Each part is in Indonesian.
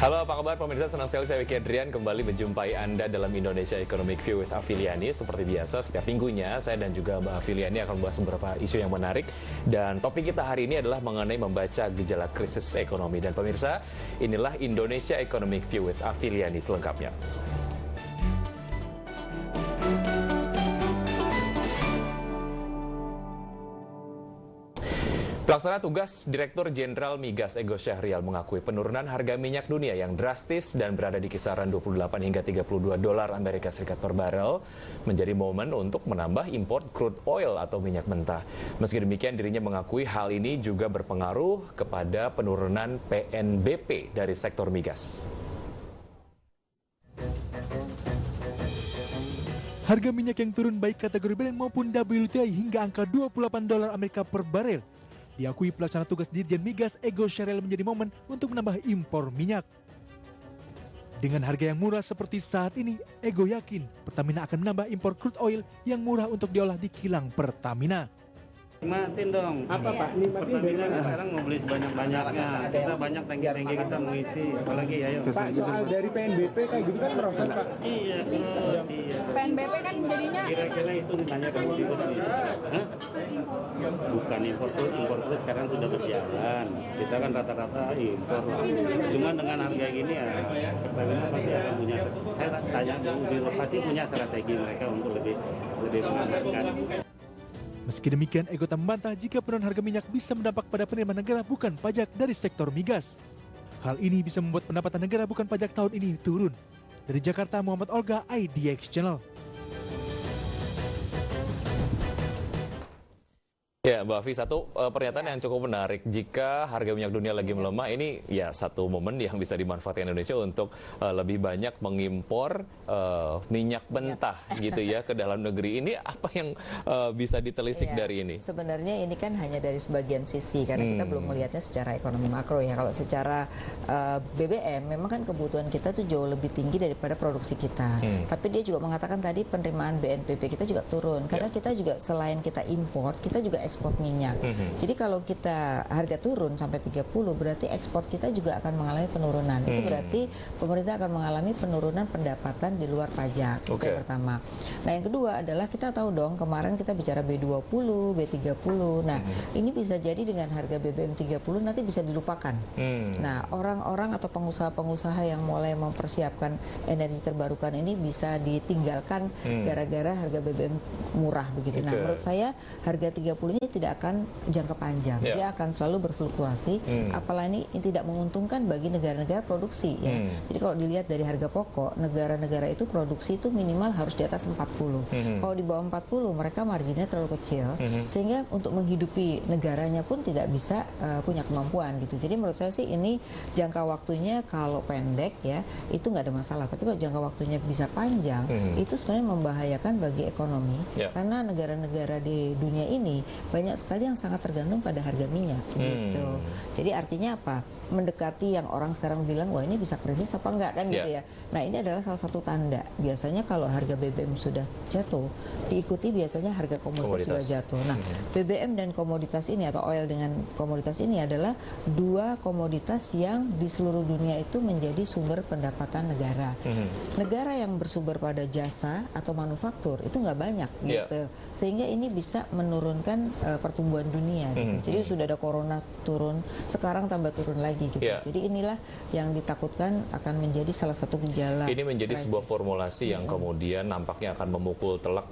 Halo, apa kabar pemirsa? Senang sekali saya Wiki Adrian kembali menjumpai Anda dalam Indonesia Economic View with Afiliani. Seperti biasa, setiap minggunya saya dan juga Mbak Afiliani akan membahas beberapa isu yang menarik. Dan topik kita hari ini adalah mengenai membaca gejala krisis ekonomi. Dan pemirsa, inilah Indonesia Economic View with Afiliani selengkapnya. Pelaksana tugas Direktur Jenderal Migas Ego Syahrial mengakui penurunan harga minyak dunia yang drastis dan berada di kisaran 28 hingga 32 dolar Amerika Serikat per barel menjadi momen untuk menambah impor crude oil atau minyak mentah. Meski demikian, dirinya mengakui hal ini juga berpengaruh kepada penurunan PNBP dari sektor migas. Harga minyak yang turun baik kategori Brent maupun WTI hingga angka 28 dolar Amerika per barel diakui pelaksana tugas Dirjen Migas Ego Syahrial menjadi momen untuk menambah impor minyak. Dengan harga yang murah seperti saat ini, Ego yakin Pertamina akan menambah impor crude oil yang murah untuk diolah di kilang Pertamina. Nikmatin dong. Apa Pak? Pertamina sekarang mau beli sebanyak-banyaknya. Kita banyak tangki-tangki kita mau isi. Apalagi ayo. Pak, soal dari PNBP kayak gitu kan merosot Pak. Iya, terus. Iya. PNBP kan jadinya Kira-kira itu ditanya ke Ibu. Hah? Bukan impor tuh sekarang sudah berjalan. Kita kan rata-rata impor lah. Cuma dengan harga gini ya, Pertamina pasti akan punya. Saya tanya dulu, pasti punya strategi mereka untuk lebih mengamankan. Meski demikian, Ego tak membantah jika penurunan harga minyak bisa berdampak pada penerimaan negara bukan pajak dari sektor migas. Hal ini bisa membuat pendapatan negara bukan pajak tahun ini turun. Dari Jakarta, Muhammad Olga, IDX Channel. Ya, Mbak Afi, satu pernyataan yang cukup menarik. Jika harga minyak dunia lagi melemah, ini ya satu momen yang bisa dimanfaatkan Indonesia untuk lebih banyak mengimpor minyak mentah gitu ya ke dalam negeri. Ini apa yang bisa ditelisik dari ini? Sebenarnya ini kan hanya dari sebagian sisi karena kita belum melihatnya secara ekonomi makro ya. Kalau secara BBM memang kan kebutuhan kita tuh jauh lebih tinggi daripada produksi kita. Tapi dia juga mengatakan tadi penerimaan BNPB kita juga turun karena kita juga selain kita import, kita juga ekspor minyak. Jadi kalau kita harga turun sampai 30 berarti ekspor kita juga akan mengalami penurunan. Itu berarti pemerintah akan mengalami penurunan pendapatan di luar pajak. Itu yang pertama. Nah, yang kedua adalah kita tahu dong kemarin kita bicara B20, B30. Nah, ini bisa jadi dengan harga BBM 30 nanti bisa dilupakan. Nah, orang-orang atau pengusaha-pengusaha yang mulai mempersiapkan energi terbarukan ini bisa ditinggalkan gara-gara harga BBM murah begitu. Nah, menurut saya harga 30 ini tidak akan jangka panjang, dia akan selalu berfluktuasi, apalagi ini tidak menguntungkan bagi negara-negara produksi ya. Jadi kalau dilihat dari harga pokok, negara-negara itu produksi itu minimal harus di atas 40. Kalau di bawah 40 mereka marginnya terlalu kecil, sehingga untuk menghidupi negaranya pun tidak bisa punya kemampuan gitu. Jadi menurut saya sih ini jangka waktunya kalau pendek ya itu nggak ada masalah, tapi kalau jangka waktunya bisa panjang itu sebenarnya membahayakan bagi ekonomi karena negara-negara di dunia ini banyak sekali yang sangat tergantung pada harga minyak gitu. Jadi artinya apa? Mendekati yang orang sekarang bilang wah ini bisa krisis apa enggak kan gitu ya. Nah, ini adalah salah satu tanda. Biasanya kalau harga BBM sudah jatuh, diikuti biasanya harga komoditas sudah jatuh. Nah, BBM dan komoditas ini atau oil dengan komoditas ini adalah dua komoditas yang di seluruh dunia itu menjadi sumber pendapatan negara. Negara yang bersumber pada jasa atau manufaktur itu nggak banyak gitu. Sehingga ini bisa menurunkan pertumbuhan dunia gitu. Jadi sudah ada corona turun, sekarang tambah turun lagi gitu. Jadi inilah yang ditakutkan akan menjadi salah satu gejala. Ini menjadi krisis. sebuah formulasi yang kemudian nampaknya akan memukul telak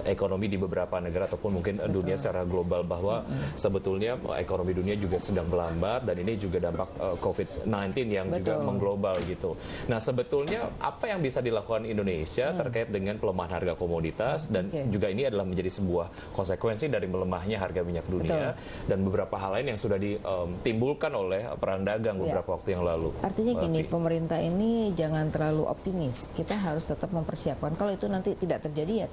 ekonomi di beberapa negara ataupun mungkin dunia secara global bahwa sebetulnya ekonomi dunia juga sedang melambat dan ini juga dampak COVID-19 yang juga mengglobal gitu. Nah, sebetulnya apa yang bisa dilakukan Indonesia terkait dengan pelemahan harga komoditas dan juga ini adalah menjadi sebuah konsekuensi dari melemahnya harga minyak dunia dan beberapa hal lain yang sudah ditimbulkan oleh perang dagang beberapa waktu yang lalu. Artinya gini, pemerintah ini jangan terlalu optimis. Kita harus tetap mempersiapkan. Kalau itu nanti tidak terjadi ya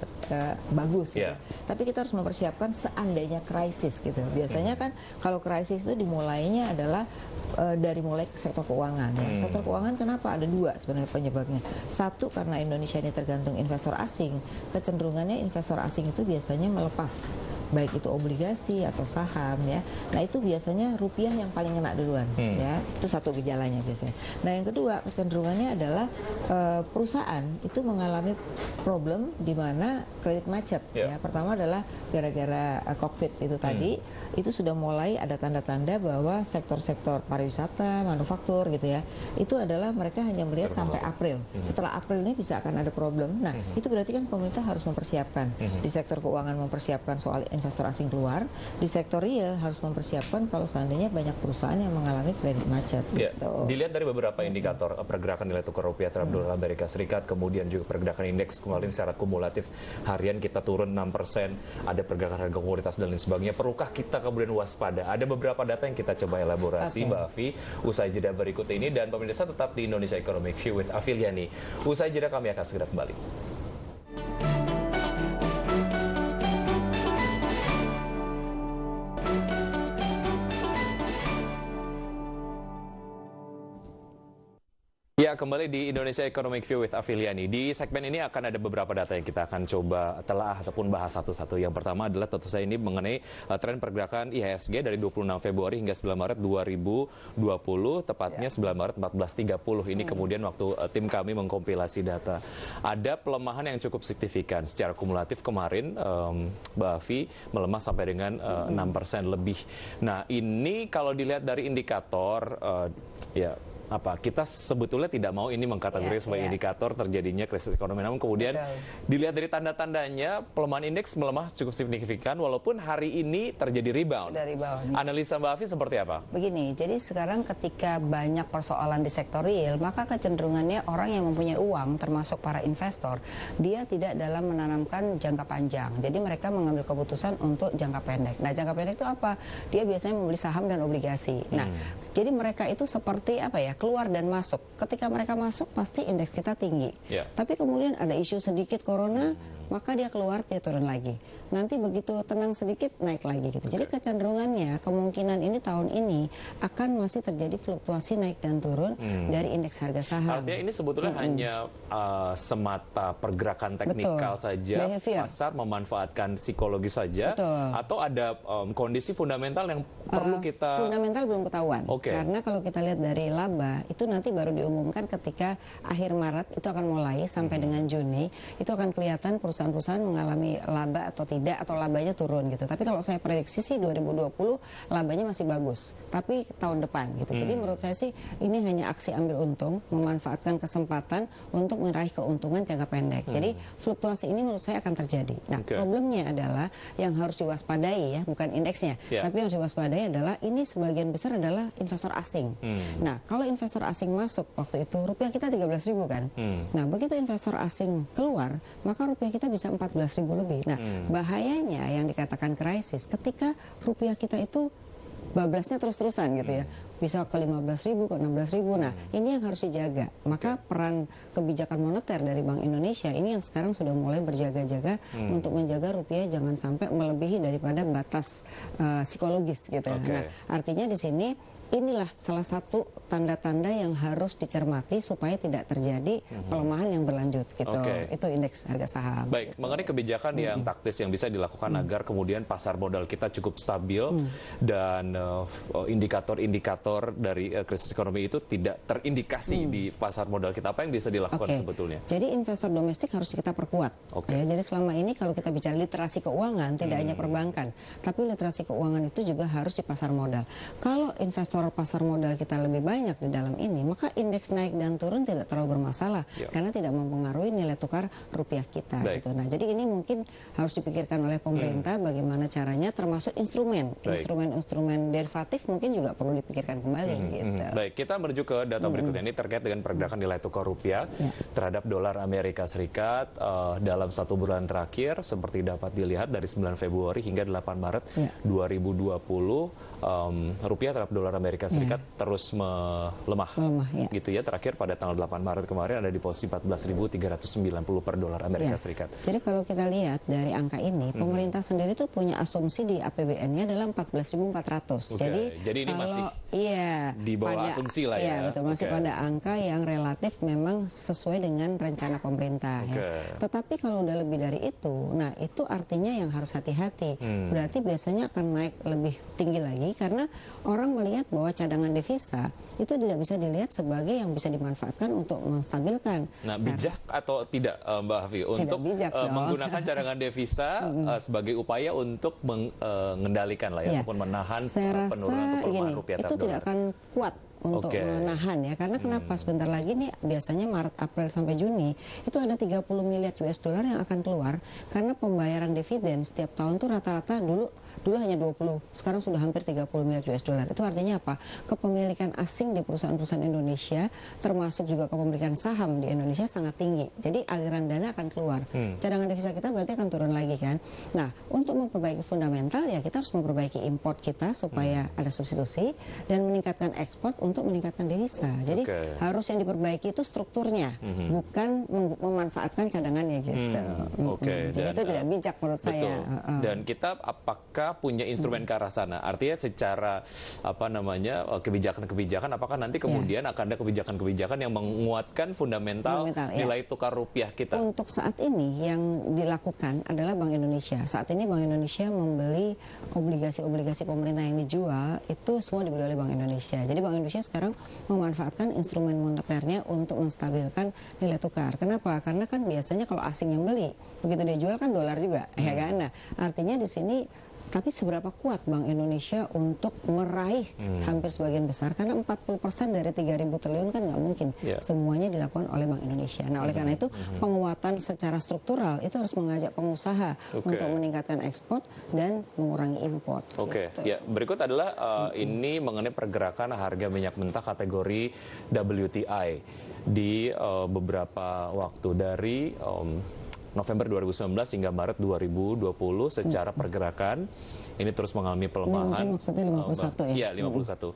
bagus. Gitu. Tapi kita harus mempersiapkan seandainya krisis gitu. Biasanya kan kalau krisis itu dimulainya adalah dari mulai sektor keuangan. Ya. Sektor keuangan kenapa? Ada dua sebenarnya penyebabnya. Satu, karena Indonesia ini tergantung investor asing. Kecenderungannya investor asing itu biasanya melepas, baik itu obligasi atau saham ya. Nah itu biasanya rupiah yang paling kena duluan ya. Itu satu gejalanya biasanya. Nah yang kedua kecenderungannya adalah perusahaan itu mengalami problem di mana kredit macet ya. Pertama adalah gara-gara COVID itu tadi, itu sudah mulai ada tanda-tanda bahwa sektor-sektor pariwisata, manufaktur gitu ya, itu adalah mereka hanya melihat sampai April. Setelah April ini bisa akan ada problem. Nah, itu berarti kan pemerintah harus mempersiapkan. Di sektor keuangan mempersiapkan soal investor asing keluar, di sektor real harus mempersiapkan kalau seandainya banyak perusahaan yang mengalami kredit macet. Gitu. Dilihat dari beberapa indikator pergerakan nilai tukar rupiah terhadap dolar Amerika Serikat, kemudian juga pergerakan indeks kemarin secara kumulatif harian kita turun 6%, ada pergerakan harga komoditas dan lain sebagainya. Perlukah kita kemudian waspada? Ada beberapa data yang kita coba elaborasi, Mbak Afi, usai jeda berikut ini, dan pemirsa tetap di Indonesia Economic View with Afiliani. Usai jeda kami akan segera kembali. Ya, kembali di Indonesia Economic View with Afiliani. Di segmen ini akan ada beberapa data yang kita akan coba telah ataupun bahas satu-satu. Yang pertama adalah tentu saja ini mengenai tren pergerakan IHSG dari 26 Februari hingga 9 Maret 2020, tepatnya 9 Maret 14.30. Ini kemudian waktu tim kami mengkompilasi data. Ada pelemahan yang cukup signifikan. Secara kumulatif kemarin, Mbak Afi melemah sampai dengan 6% lebih. Nah, ini kalau dilihat dari indikator, kita sebetulnya tidak mau ini mengkategori sebagai indikator terjadinya krisis ekonomi. Namun kemudian dilihat dari tanda-tandanya pelemahan indeks melemah cukup signifikan walaupun hari ini terjadi rebound. Analisa Mbak Afi seperti apa? Begini, jadi sekarang ketika banyak persoalan di sektor real, maka kecenderungannya orang yang mempunyai uang termasuk para investor, dia tidak dalam menanamkan jangka panjang. Jadi mereka mengambil keputusan untuk jangka pendek. Nah, jangka pendek itu apa? Dia biasanya membeli saham dan obligasi. Nah, jadi mereka itu seperti keluar dan masuk. Ketika mereka masuk pasti indeks kita tinggi. Tapi kemudian ada isu sedikit corona, maka dia keluar, dia turun lagi. Nanti begitu tenang sedikit naik lagi gitu. Jadi kecenderungannya kemungkinan ini tahun ini akan masih terjadi fluktuasi naik dan turun dari indeks harga saham. Artinya ini sebetulnya hanya semata pergerakan teknikal saja, pasar memanfaatkan psikologi saja, atau ada kondisi fundamental yang perlu kita... Fundamental belum ketahuan. Karena kalau kita lihat dari laba, itu nanti baru diumumkan ketika akhir Maret, itu akan mulai sampai dengan Juni, itu akan kelihatan perusahaan-perusahaan mengalami laba atau tidak, atau labanya turun gitu. Tapi kalau saya prediksi sih 2020 labanya masih bagus, tapi tahun depan gitu. Jadi menurut saya sih ini hanya aksi ambil untung, memanfaatkan kesempatan untuk meraih keuntungan jangka pendek. Jadi fluktuasi ini menurut saya akan terjadi. Nah, problemnya adalah yang harus diwaspadai bukan indeksnya, tapi yang harus diwaspadai adalah ini sebagian besar adalah investor asing. Nah, kalau investor asing masuk waktu itu rupiah kita 13.000 kan. Nah, begitu investor asing keluar, maka rupiah kita bisa 14.000 lebih. Nah, bahayanya yang dikatakan krisis ketika rupiah kita itu bablasnya terus-terusan gitu ya. Bisa ke 15.000, ke 16.000. Nah, ini yang harus dijaga. Maka peran kebijakan moneter dari Bank Indonesia ini yang sekarang sudah mulai berjaga-jaga untuk menjaga rupiah jangan sampai melebihi daripada batas psikologis gitu. Nah, artinya di sini inilah salah satu tanda-tanda yang harus dicermati supaya tidak terjadi pelemahan yang berlanjut gitu. Itu indeks harga saham. Baik, mengenai kebijakan yang taktis yang bisa dilakukan agar kemudian pasar modal kita cukup stabil dan indikator-indikator dari krisis ekonomi itu tidak terindikasi di pasar modal kita, apa yang bisa dilakukan sebetulnya? Jadi investor domestik harus kita perkuat. Jadi selama ini kalau kita bicara literasi keuangan tidak hanya perbankan, tapi literasi keuangan itu juga harus di pasar modal. Kalau investor pasar modal kita lebih banyak di dalam ini, maka indeks naik dan turun tidak terlalu bermasalah karena tidak mempengaruhi nilai tukar rupiah kita gitu. Nah, jadi ini mungkin harus dipikirkan oleh pemerintah bagaimana caranya, termasuk instrumen derivatif mungkin juga perlu dipikirkan kembali gitu. Baik, kita menuju ke data berikutnya ini terkait dengan pergerakan nilai tukar rupiah terhadap dolar Amerika Serikat dalam 1 bulan terakhir seperti dapat dilihat dari 9 Februari hingga 8 Maret 2020 rupiah terhadap dolar Amerika Amerika Serikat terus melemah ya. gitu ya. Terakhir pada tanggal 8 Maret kemarin ada di posisi 14.390 per dolar Amerika Serikat. Jadi kalau kita lihat dari angka ini, pemerintah sendiri tuh punya asumsi di APBN-nya adalah 14.400. Jadi ini kalau, masih di bawah asumsi lah ya. Iya betul, masih pada angka yang relatif memang sesuai dengan rencana pemerintah. Ya. Tetapi kalau udah lebih dari itu, nah itu artinya yang harus hati-hati. Berarti biasanya akan naik lebih tinggi lagi karena orang melihat bahwa cadangan devisa itu tidak bisa dilihat sebagai yang bisa dimanfaatkan untuk menstabilkan. Nah, bijak atau tidak Mbak Afi untuk menggunakan cadangan devisa sebagai upaya untuk mengendalikan lah ya, ataupun menahan penurunan atau pelemahan rupiah terhadap itu tidak akan kuat untuk menahan ya, karena kenapa sebentar lagi nih biasanya Maret, April sampai Juni itu ada 30 miliar US dollar yang akan keluar karena pembayaran dividen setiap tahun tuh rata-rata dulu hanya 20, sekarang sudah hampir 30 miliar US dollar. Itu artinya apa? Kepemilikan asing di perusahaan-perusahaan Indonesia termasuk juga kepemilikan saham di Indonesia sangat tinggi. Jadi aliran dana akan keluar. Cadangan devisa kita berarti akan turun lagi kan. Nah, untuk memperbaiki fundamental ya kita harus memperbaiki import kita supaya ada substitusi dan meningkatkan ekspor untuk meningkatkan devisa. Jadi harus yang diperbaiki itu strukturnya, bukan memanfaatkan cadangannya gitu. Jadi itu tidak bijak menurut saya. Dan kita apakah punya instrumen ke arah sana? Artinya secara kebijakan-kebijakan apakah nanti kemudian akan ada kebijakan-kebijakan yang menguatkan fundamental nilai tukar rupiah kita? Untuk saat ini yang dilakukan adalah Bank Indonesia. Saat ini Bank Indonesia membeli obligasi-obligasi pemerintah yang dijual itu semua dibeli oleh Bank Indonesia. Jadi Bank Indonesia sekarang memanfaatkan instrumen moneternya untuk menstabilkan nilai tukar. Kenapa? Karena kan biasanya kalau asing yang beli, begitu dia jual kan dolar juga, ya kan? Nah, artinya di sini tapi seberapa kuat Bank Indonesia untuk meraih hampir sebagian besar, karena 40% dari 3.000 triliun kan nggak mungkin semuanya dilakukan oleh Bank Indonesia. Nah, oleh karena itu penguatan secara struktural itu harus mengajak pengusaha untuk meningkatkan ekspor dan mengurangi impor. Gitu. Ya, berikut adalah ini mengenai pergerakan harga minyak mentah kategori WTI di beberapa waktu dari November 2019 hingga Maret 2020 secara pergerakan ini terus mengalami pelemahan. Maksudnya 51 ya? Iya, 51.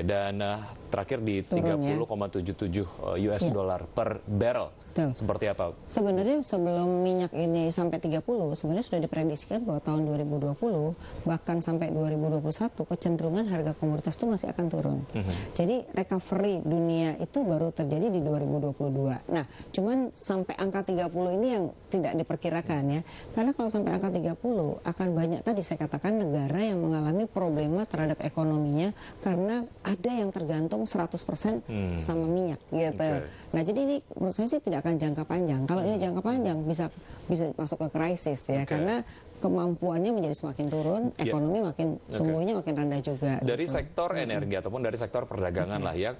Dan terakhir di 30,77 US dollar per barrel. Seperti apa? Sebenarnya sebelum minyak ini sampai 30, sebenarnya sudah diprediksikan bahwa tahun 2020 bahkan sampai 2021 kecenderungan harga komoditas itu masih akan turun. Jadi recovery dunia itu baru terjadi di 2022. Nah, cuman sampai angka 30 ini yang tidak diperkirakan ya. Karena kalau sampai angka 30 akan banyak tadi saya katakan negara yang mengalami problema terhadap ekonominya karena ada yang tergantung 100% sama minyak gitu. Nah, jadi ini menurut saya sih tidak akan jangka panjang. Kalau ini jangka panjang bisa masuk ke krisis ya, karena kemampuannya menjadi semakin turun, ekonomi makin tumbuhnya makin rendah juga. Dari sektor energi ataupun dari sektor perdagangan lah ya,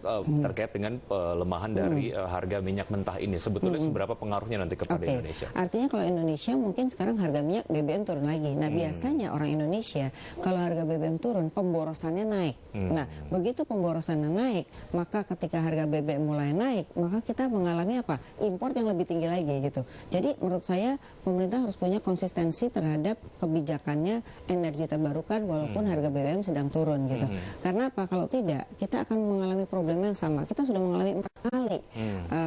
terkait dengan pelemahan dari harga minyak mentah ini, sebetulnya seberapa pengaruhnya nanti kepada Indonesia? Artinya kalau Indonesia mungkin sekarang harga minyak BBM turun lagi. Nah, biasanya orang Indonesia kalau harga BBM turun, pemborosannya naik. Nah, begitu pemborosannya naik, maka ketika harga BBM mulai naik, maka kita mengalami apa? Impor yang lebih tinggi lagi gitu. Jadi menurut saya pemerintah harus punya konsistensi terhadap kebijakannya energi terbarukan walaupun harga BBM sedang turun gitu. Karena apa? Kalau tidak, kita akan mengalami problem yang sama. Kita sudah mengalami 4 kali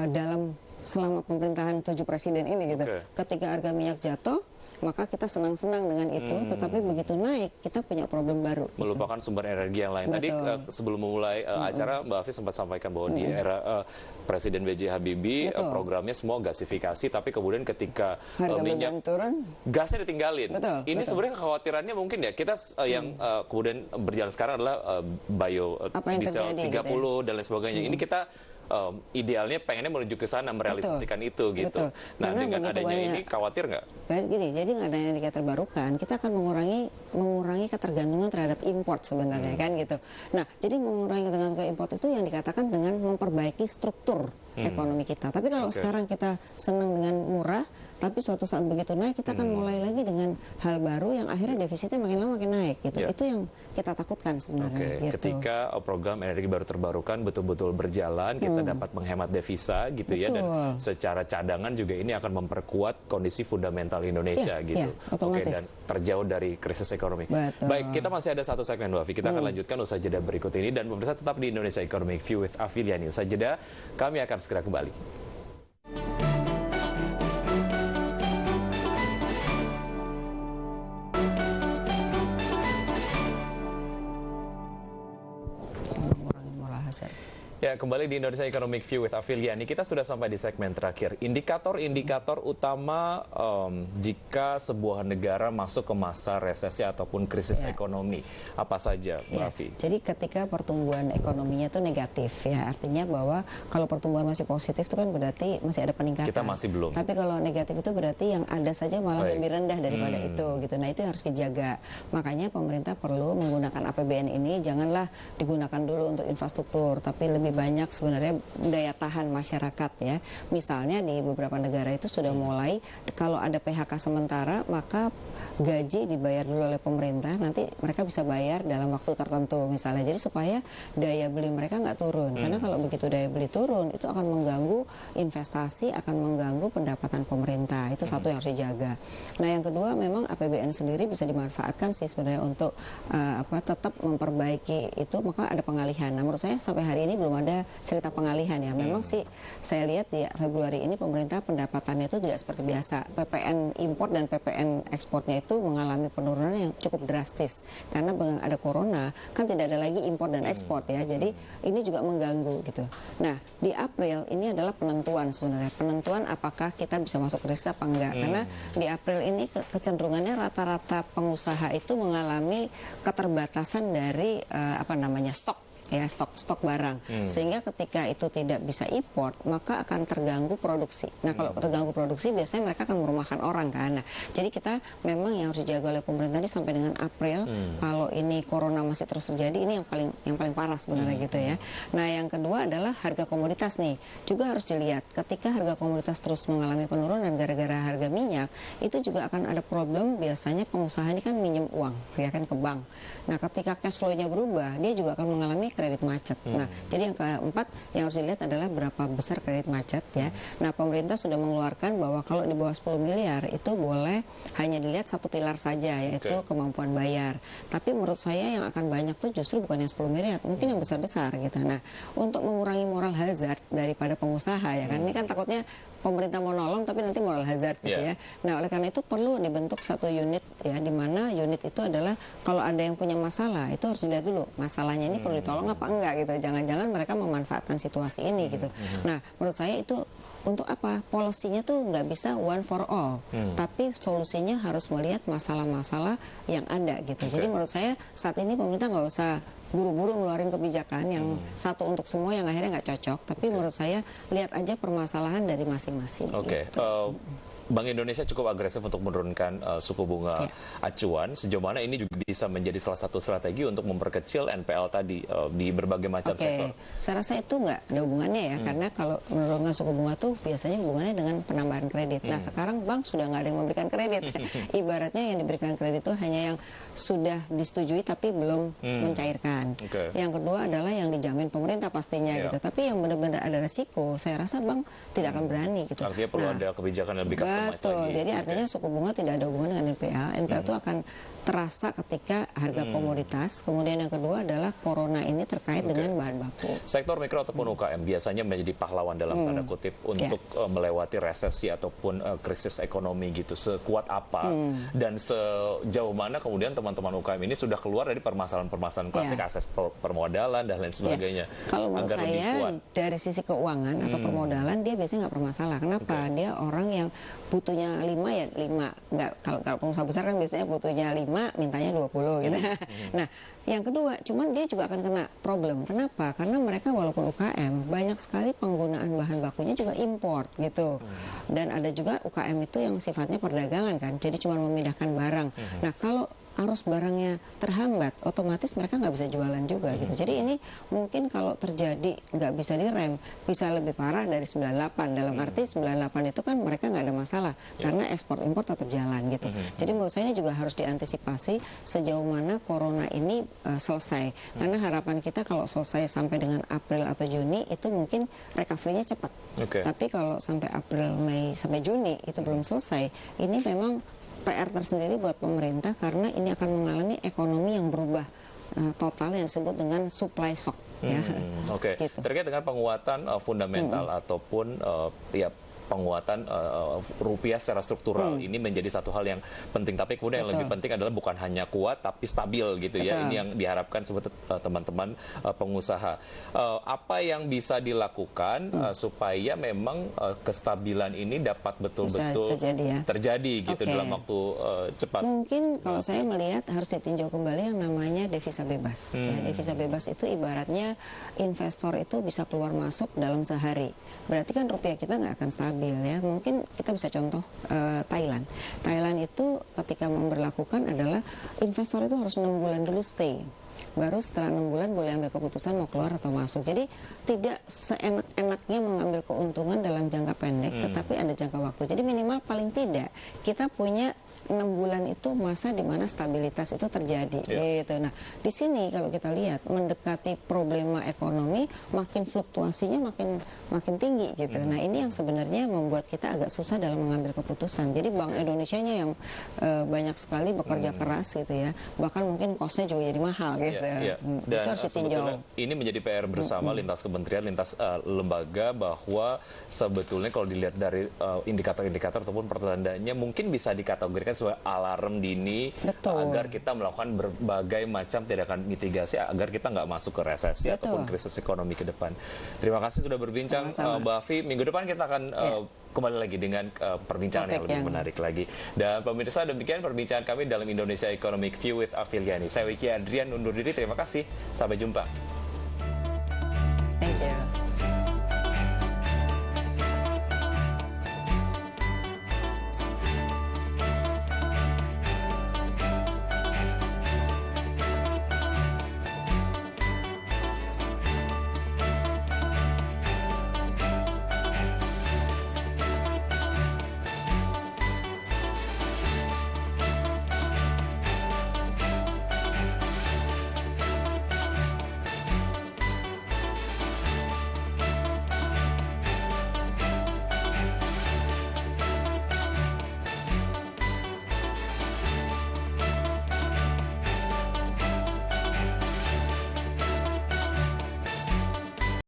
dalam selama pemerintahan 7 presiden ini gitu. Ketika harga minyak jatuh, maka kita senang-senang dengan itu, tetapi begitu naik kita punya problem baru. Melupakan sumber energi yang lain. Tadi sebelum memulai acara Mbak Afi sempat sampaikan bahwa di era Presiden B.J. Habibie programnya semua gasifikasi, tapi kemudian ketika harga minyak turun, gasnya ditinggalin. Ini sebenarnya kekhawatirannya mungkin ya kita yang kemudian berjalan sekarang adalah biodiesel 30 gitu ya? Dan lain sebagainya. Ini kita idealnya pengennya menuju ke sana merealisasikan itu gitu. Nah, karena dengan adanya ini khawatir nggak? Gini, jadi dengan adanya energi terbarukan kita akan mengurangi ketergantungan terhadap import sebenarnya kan gitu. Nah, jadi mengurangi ketergantungan import itu yang dikatakan dengan memperbaiki struktur ekonomi kita. Tapi kalau sekarang kita senang dengan murah, tapi suatu saat begitu naik, kita akan mulai lagi dengan hal baru yang akhirnya defisitnya makin lama makin naik gitu. Itu yang kita takutkan sebenarnya. Gitu. Ketika program energi baru terbarukan betul-betul berjalan, kita dapat menghemat devisa gitu ya, dan secara cadangan juga ini akan memperkuat kondisi fundamental Indonesia gitu. Dan terjauh dari krisis ekonomi. Baik, kita masih ada satu segmen, Bu Afi. Kita akan lanjutkan usai jeda berikut ini, dan pemirsa tetap di Indonesia Economic View with Afiliani. Usai jeda, kami akan segera kembali. Ya, kembali di Indonesia Economic View with Afiliani. Kita sudah sampai di segmen terakhir. Indikator-indikator utama jika sebuah negara masuk ke masa resesi ataupun krisis ekonomi. Apa saja, Bu Afi? Jadi ketika pertumbuhan ekonominya itu negatif, ya artinya bahwa kalau pertumbuhan masih positif itu kan berarti masih ada peningkatan. Kita masih belum. Tapi kalau negatif itu berarti yang ada saja malah lebih rendah daripada itu, gitu. Nah, itu yang harus dijaga. Makanya pemerintah perlu menggunakan APBN ini, janganlah digunakan dulu untuk infrastruktur, tapi lebih banyak sebenarnya daya tahan masyarakat ya. Misalnya di beberapa negara itu sudah mulai kalau ada PHK sementara maka gaji dibayar dulu oleh pemerintah, nanti mereka bisa bayar dalam waktu tertentu misalnya. Jadi supaya daya beli mereka nggak turun. Karena kalau begitu daya beli turun itu akan mengganggu investasi, akan mengganggu pendapatan pemerintah. Itu satu yang harus dijaga. Nah, yang kedua memang APBN sendiri bisa dimanfaatkan sih sebenarnya untuk tetap memperbaiki itu, maka ada pengalihan. Nah, menurut saya sampai hari ini belum ada cerita pengalihan ya. Memang sih saya lihat di Februari ini pemerintah pendapatannya itu tidak seperti biasa. PPN impor dan PPN ekspornya itu mengalami penurunan yang cukup drastis. Karena ada corona, kan tidak ada lagi impor dan ekspor ya. Jadi ini juga mengganggu gitu. Nah, di April ini adalah penentuan sebenarnya. Penentuan apakah kita bisa masuk krisis apa enggak. Karena di April ini kecenderungannya rata-rata pengusaha itu mengalami keterbatasan dari stok. Ya, stok barang, sehingga ketika itu tidak bisa import maka akan terganggu produksi. Nah, kalau terganggu produksi biasanya mereka akan merumahkan orang kan. Nah, jadi kita memang yang harus dijaga oleh pemerintah ini sampai dengan April. Kalau ini corona masih terus terjadi, ini yang paling parah sebenarnya gitu ya. Nah, yang kedua adalah harga komoditas nih juga harus dilihat. Ketika harga komoditas terus mengalami penurunan gara-gara harga minyak, itu juga akan ada problem. Biasanya pengusaha ini kan minjem uang ya kan ke bank. Nah, ketika cash flow-nya berubah, dia juga akan mengalami kredit macet. Nah, jadi yang keempat yang harus dilihat adalah berapa besar kredit macet ya. Nah, pemerintah sudah mengeluarkan bahwa kalau di bawah 10 miliar itu boleh hanya dilihat satu pilar saja, yaitu kemampuan bayar. Tapi menurut saya yang akan banyak tuh justru bukan yang 10 miliar, mungkin yang besar-besar gitu. Nah, untuk mengurangi moral hazard daripada pengusaha ya kan, ini kan takutnya pemerintah mau nolong tapi nanti moral hazard gitu ya. Nah, oleh karena itu perlu dibentuk satu unit ya, di mana unit itu adalah kalau ada yang punya masalah itu harus dilihat dulu masalahnya ini perlu ditolong apa enggak gitu. Jangan-jangan mereka memanfaatkan situasi ini gitu. Nah, menurut saya itu untuk apa? Polisinya tuh nggak bisa one for all, tapi solusinya harus melihat masalah-masalah yang ada gitu. Jadi menurut saya saat ini pemerintah nggak usah buru-buru ngeluarin kebijakan yang satu untuk semua yang akhirnya nggak cocok. Tapi menurut saya lihat aja permasalahan dari masing-masing. Gitu. Bank Indonesia cukup agresif untuk menurunkan suku bunga acuan. Sejauh mana ini juga bisa menjadi salah satu strategi untuk memperkecil NPL tadi di berbagai macam sektor? Saya rasa itu nggak ada hubungannya ya, karena kalau menurunkan suku bunga tuh biasanya hubungannya dengan penambahan kredit. Nah, sekarang bank sudah nggak ada yang memberikan kredit. Ibaratnya yang diberikan kredit itu hanya yang sudah disetujui tapi belum mencairkan. Yang kedua adalah yang dijamin pemerintah pastinya gitu. Tapi yang benar-benar ada resiko, saya rasa bank tidak akan berani gitu. Artinya perlu ada kebijakan yang lebih betul. Jadi artinya suku bunga tidak ada hubungan dengan NPL. NPL itu akan terasa ketika harga komoditas. Kemudian yang kedua adalah corona ini terkait dengan bahan baku. Sektor mikro ataupun UKM biasanya menjadi pahlawan dalam tanda kutip untuk melewati resesi ataupun krisis ekonomi gitu. Sekuat apa dan sejauh mana kemudian teman-teman UKM ini sudah keluar dari permasalahan-permasalahan klasik akses permodalan dan lain sebagainya. Kalau menurut saya dari sisi keuangan atau permodalan dia biasanya nggak bermasalah. Kenapa? Dia orang yang butuhnya 5 ya 5. Nggak, kalau pengusaha besar kan biasanya butuhnya 5 mintanya 20 gitu. Nah, yang kedua, cuman dia juga akan kena problem. Kenapa? Karena mereka walaupun UKM, banyak sekali penggunaan bahan bakunya juga import gitu. Dan ada juga UKM itu yang sifatnya perdagangan kan, jadi cuma memindahkan barang. Nah, kalau arus barangnya terhambat, otomatis mereka nggak bisa jualan juga gitu. Jadi ini mungkin kalau terjadi nggak bisa direm, bisa lebih parah dari 98. Dalam arti 98 itu kan mereka nggak ada masalah karena ekspor impor tetap jalan gitu. Jadi menurut saya ini juga harus diantisipasi sejauh mana corona ini selesai. Karena harapan kita kalau selesai sampai dengan April atau Juni itu mungkin recovery-nya cepat. Tapi kalau sampai April, Mei sampai Juni itu belum selesai, ini memang PR tersendiri buat pemerintah karena ini akan mengalami ekonomi yang berubah total yang disebut dengan supply shock. Gitu. Terkait dengan penguatan fundamental ataupun penguatan rupiah secara struktural ini menjadi satu hal yang penting. Tapi kemudian yang lebih penting adalah bukan hanya kuat tapi stabil gitu ya. Ini yang diharapkan sebetulnya teman-teman pengusaha. Apa yang bisa dilakukan supaya memang kestabilan ini dapat betul-betul terjadi gitu dalam waktu cepat? Mungkin kalau saya melihat harus ditinjau kembali yang namanya devisa bebas. Devisa bebas itu ibaratnya investor itu bisa keluar masuk dalam sehari. Berarti kan rupiah kita nggak akan stabil. Ya, mungkin kita bisa contoh Thailand. Thailand itu ketika memberlakukan adalah investor itu harus 6 bulan dulu stay. Baru setelah 6 bulan boleh ambil keputusan mau keluar atau masuk. Jadi tidak seenak-enaknya mengambil keuntungan dalam jangka pendek, tetapi ada jangka waktu. Jadi minimal paling tidak kita punya 6 bulan itu masa di mana stabilitas itu terjadi gitu. Nah, di sini kalau kita lihat mendekati problema ekonomi makin fluktuasinya makin tinggi gitu. Nah, ini yang sebenarnya membuat kita agak susah dalam mengambil keputusan. Jadi Bank Indonesianya yang banyak sekali bekerja keras gitu ya. Bahkan mungkin cost-nya juga jadi mahal gitu. Dan itu harus ditinjau. Ini menjadi PR bersama lintas kementerian, lintas lembaga bahwa sebetulnya kalau dilihat dari indikator-indikator ataupun pertandanya mungkin bisa dikategorikan sebagai alarm dini agar kita melakukan berbagai macam tindakan mitigasi agar kita nggak masuk ke resesi ataupun krisis ekonomi ke depan. Terima kasih sudah berbincang Mbak Afi. Minggu depan kita akan kembali lagi dengan perbincangan yang lebih menarik lagi. Dan pemirsa, demikian perbincangan kami dalam Indonesia Economic View with Afiliani. Saya Wiki Adrian undur diri. Terima kasih. Sampai jumpa.